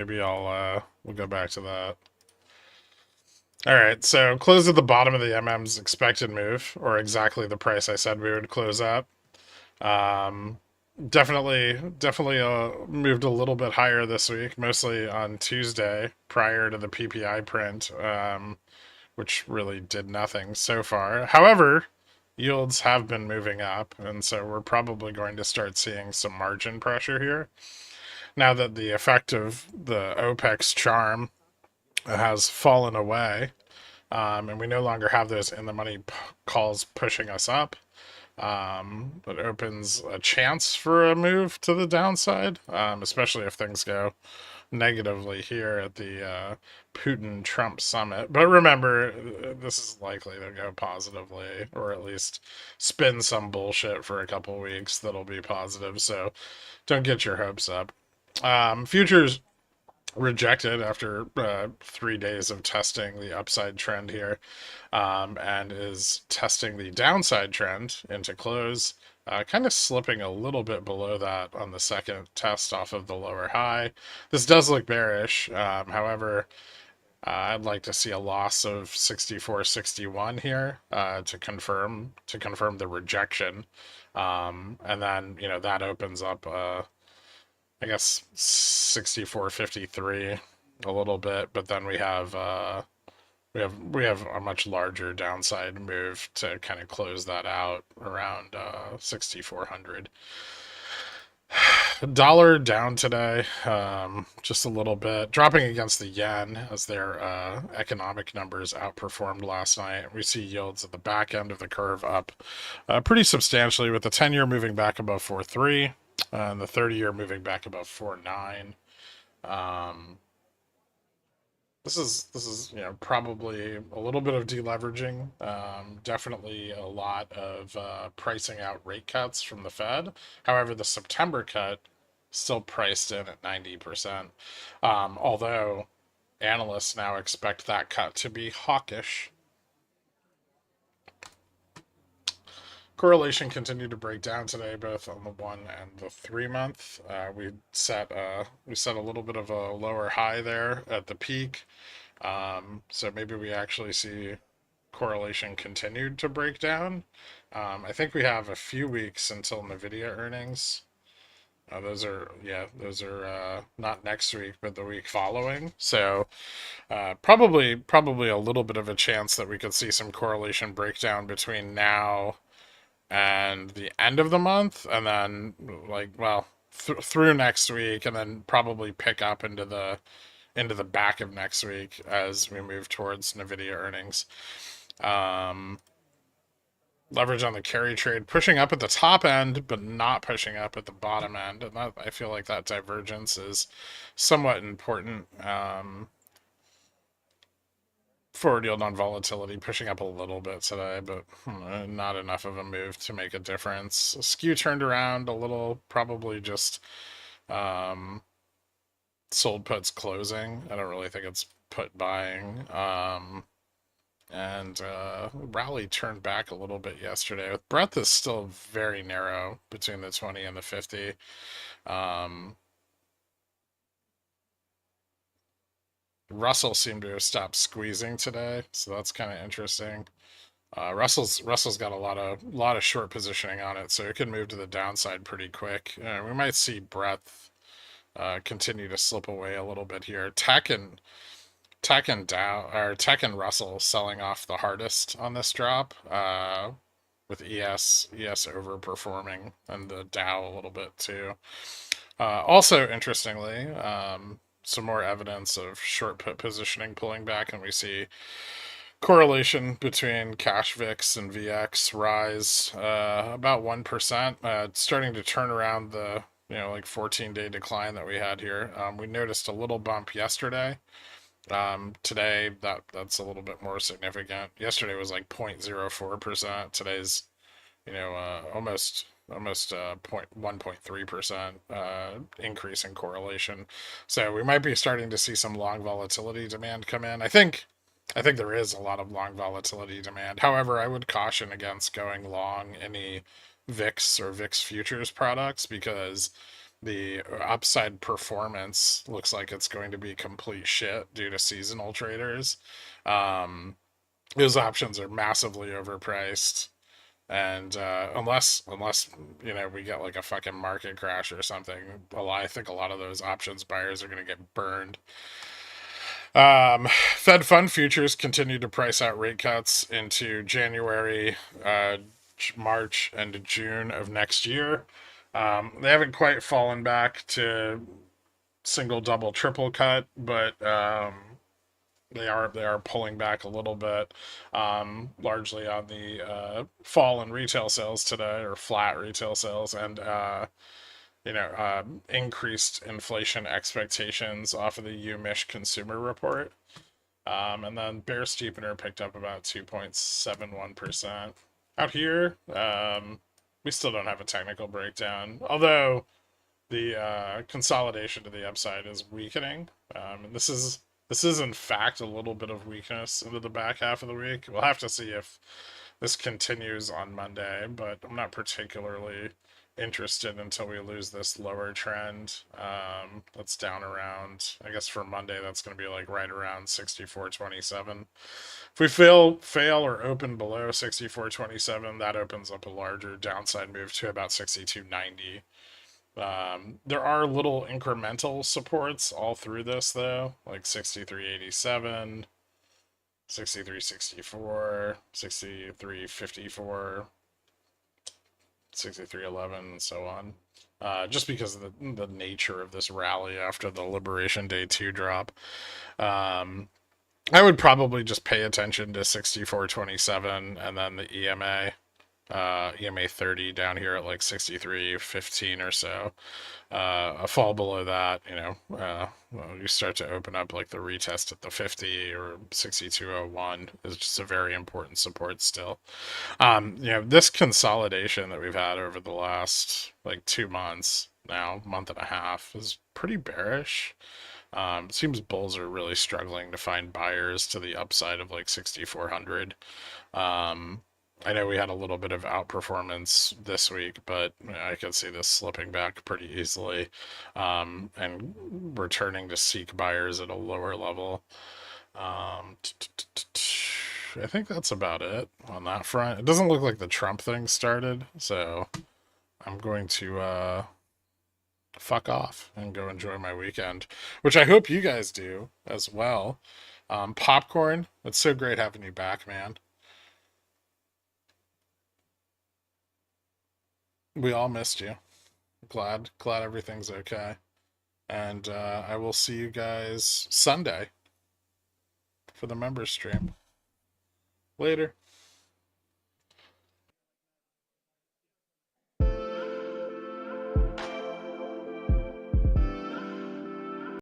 Maybe we'll go back to that. All right, so close at the bottom of the MM's expected move, or exactly the price I said we would close at. Um, definitely moved a little bit higher this week, mostly on Tuesday prior to the PPI print, which really did nothing so far. However, yields have been moving up, and so we're probably going to start seeing some margin pressure here now that the effect of the OPEC's charm has fallen away, and we no longer have those in the money calls pushing us up. It opens a chance for a move to the downside, especially if things go negatively here at the Putin-Trump summit. But remember, this is likely to go positively, or at least spin some bullshit for a couple weeks that'll be positive. So don't get your hopes up. Futures rejected after 3 days of testing the upside trend here, and is testing the downside trend into close, kind of slipping a little bit below that on the second test off of the lower high. This does look bearish. However, I'd like to see a loss of 64.61 here to confirm the rejection, and then that opens up I guess 64.53 a little bit, but then we have a much larger downside move to kind of close that out around 6400. Dollar down today, just a little bit, dropping against the yen as their economic numbers outperformed last night. We see yields at the back end of the curve up pretty substantially, with the 10-year moving back above 4.3 and the 30-year moving back above 4.9. Um, this is probably a little bit of deleveraging. Definitely a lot of pricing out rate cuts from the Fed. However, the September cut still priced in at 90%. Although analysts now expect that cut to be hawkish. Correlation continued to break down today, both on the 1 and the 3 month. We set a little bit of a lower high there at the peak, so maybe we actually see correlation continued to break down. I think we have a few weeks until Nvidia earnings. Those are not next week, but the week following. So probably a little bit of a chance that we could see some correlation breakdown between now and the end of the month, and then through next week, and then probably pick up into the back of next week as we move towards Nvidia earnings. Leverage on the carry trade pushing up at the top end, but not pushing up at the bottom end, and I feel like that divergence is somewhat important. Forward yield on volatility pushing up a little bit today, but not enough of a move to make a difference. Skew turned around a little, probably just sold puts closing. I don't really think it's put buying. And rally turned back a little bit yesterday. Breadth is still very narrow between the 20 and the 50. Russell seemed to have stopped squeezing today, so that's kind of interesting. Russell's got a lot of short positioning on it, so it can move to the downside pretty quick. We might see breadth continue to slip away a little bit here. Tech and Russell selling off the hardest on this drop, with ES overperforming, and the Dow a little bit too. Also, interestingly, some more evidence of short put positioning pulling back, and we see correlation between cash VIX and VX rise about 1%, starting to turn around the 14-day decline that we had here. We noticed a little bump yesterday. Today that's a little bit more significant. Yesterday was like 0.04%. Today's almost 1.3% increase in correlation. So we might be starting to see some long volatility demand come in. I think there is a lot of long volatility demand. However, I would caution against going long any VIX or VIX futures products, because the upside performance looks like it's going to be complete shit due to seasonal traders. Um, those options are massively overpriced. And unless we get like a fucking market crash or something, I think a lot of those options buyers are going to get burned. Fed fund futures continue to price out rate cuts into January, March, and June of next year. They haven't quite fallen back to single, double, triple cut, but they are pulling back a little bit, largely on the fall in retail sales today, or flat retail sales, and increased inflation expectations off of the UMich consumer report. And then Bear Steepener picked up about 2.71%. Out here, we still don't have a technical breakdown, although the consolidation to the upside is weakening. And this is in fact a little bit of weakness into the back half of the week. We'll have to see if this continues on Monday, but I'm not particularly interested until we lose this lower trend. That's down around, I guess for Monday, that's going to be like right around 64.27. If we fail or open below 64.27, that opens up a larger downside move to about 62.90. There are little incremental supports all through this though, like 63.87, 63.64, 63.54, 63.11, and so on. Just because of the nature of this rally after the Liberation Day 2 drop. I would probably just pay attention to 64.27 and then the EMA 30 down here at like 63.15 or so. A fall below that, you start to open up like the retest at the 50 or 62.01 is just a very important support still. This consolidation that we've had over the last like 2 months now, month and a half, is pretty bearish. It seems bulls are really struggling to find buyers to the upside of like 6,400. I know we had a little bit of outperformance this week, but I could see this slipping back pretty easily, and returning to seek buyers at a lower level. I think that's about it on that front. It doesn't look like the Trump thing started, so I'm going to fuck off and go enjoy my weekend, which I hope you guys do as well. Popcorn, it's so great having you back, man. We all missed you. Glad everything's okay. And I will see you guys Sunday for the members stream. Later.